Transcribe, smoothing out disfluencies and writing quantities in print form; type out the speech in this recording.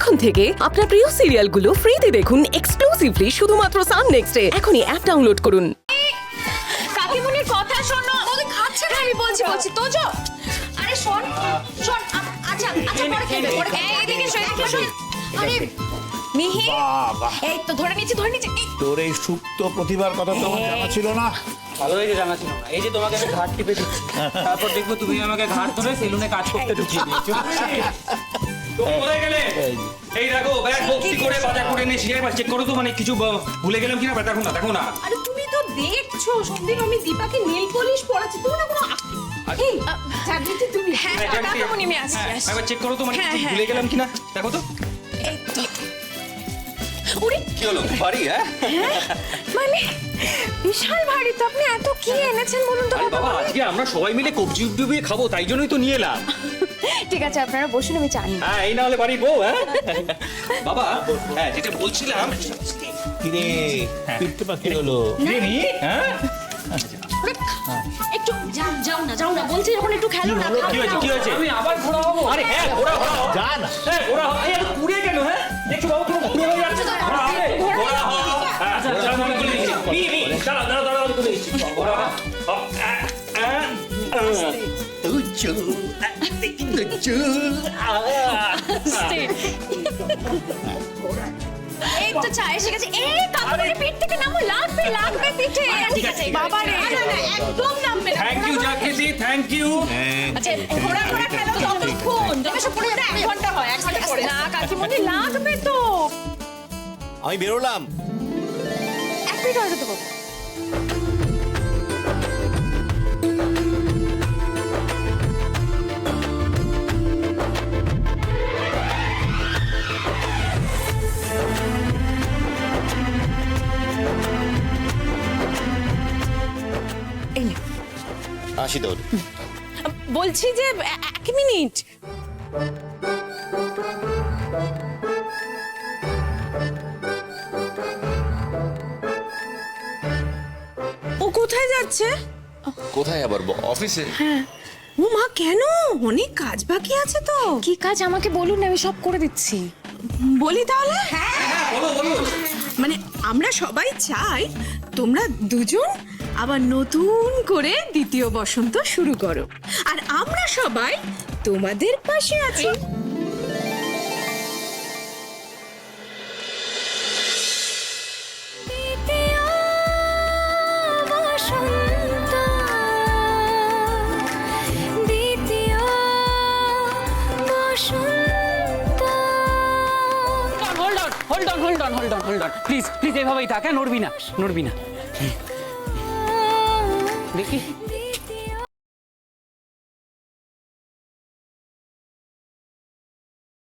এখন থেকে আপনার প্রিয় সিরিয়ালগুলো ফ্রিতে দেখুন এক্সক্লুসিভলি শুধুমাত্র সান নেক্সটে। এখনই অ্যাপ ডাউনলোড করুন। কাকিমুনির কথা শোনো। ওদের খাচ্ছে না, আমি বলছি তোজো। আরে শোন শোন, আচ্ছা পরে খেয়ে এইদিকে শোন। আরে মিহি, এই তো ধরে নিচ্ছি। তোর এই সুপ্ত প্রতিভার কথা তো আমার জানা ছিল না। ভালো হয়েছে জানা ছিল না। এই যে তোমাকে আমি ঘাট টিপে দিচ্ছি, তারপর দেখবো তুমি আমাকে ঘাট ধরে সেলুনে কাজ করতে ঢুকিয়ে দিয়েছো। তুমি কোথায় গেলে? এই দেখো ব্যাগ ভর্তি করে বাজার করে নিয়ে এবার চেক করো তো, মানে কিছু ভুলে গেলাম কিনা। দেখো না। আরে তুমি তো দেখছো সন্দীপ, আমি দীপাকে নেল পলিশ পরাচ্ছি, তুমি না কোনো এই জাগৃতি তুমি। হ্যাঁ কাকিমুনি আমি আসছি। এবার চেক করো তো, মানে কিছু ভুলে গেলাম কিনা দেখো তো। এই তো ওরে কি হলো, ভারী? হ্যাঁ মানে বিশাল ভারী তো। আপনি এত কি এনেছেন বলুন তো? আরে বাবা, আজকে আমরা সবাই মিলে কবজি ডুবিয়ে খাবো, তাই জন্যই তো নিয়ে এলাম। ঠিক আছে আপনারা বসুন, আমি চা নিই। হ্যাঁ, এই না হলে বাড়ির বউ। হ্যাঁ বাবা, হ্যাঁ যেটা বলছিলাম। কিরে পিঠতে পাখি হলো? হ্যাঁ একটু যাও না বলছি, যখন একটু খেলো না। কি হয়েছে? আমি আবার ঘোরা হবো? আরে হ্যাঁ ঘোরা হও। যা না। হ্যাঁ ঘোরা হও। এই এত কুড়িয়ে কেন? হ্যাঁ দেখছো বাবু, তুমি কুড়িয়ে হয়ে যাচ্ছে। ঘোরা হবে, ঘোরা হও। আচ্ছা আমি তুলে দিচ্ছি। দাঁড়াও আমি তুলে দিচ্ছি। ঘোরা হও। এই তো চা এসে গেছে। এই কাকুরি পিঠ থেকে নামো, লাগবে পিঠে। ঠিক আছে বাবা রে, না একদম নামবে না। থ্যাংক ইউ জাকিদি, থ্যাংক ইউ। আচ্ছা ঘোরা খেলো ততক্ষণ, যবে সব পড়ে 1 ঘন্টা হয়, 1 ঘন্টা পরে না কাকিমুনি লাগবে তো। আমি বেরোলাম। 1 মিনিট হয়ে যেতে বাবু। আসি তোর। বলছি যে 1 মিনিট। ও কোথায় যাচ্ছে? কোথায় আবার? অফিসে। ও মা, কেন? অনেক কাজ বাকি আছে তো। কি কাজ আমাকে বলুন, আমি সব করে দিচ্ছি। বলি তাহলে। বলো। মানে আমরা সবাই চাই তোমরা দুজন আবার নতুন করে দ্বিতীয় বসন্ত শুরু করো, আর আমরা সবাই তোমাদের পাশে আছি। হোল্ড অন প্লিজ এভাবেই থাক। নড়বি না। দেখি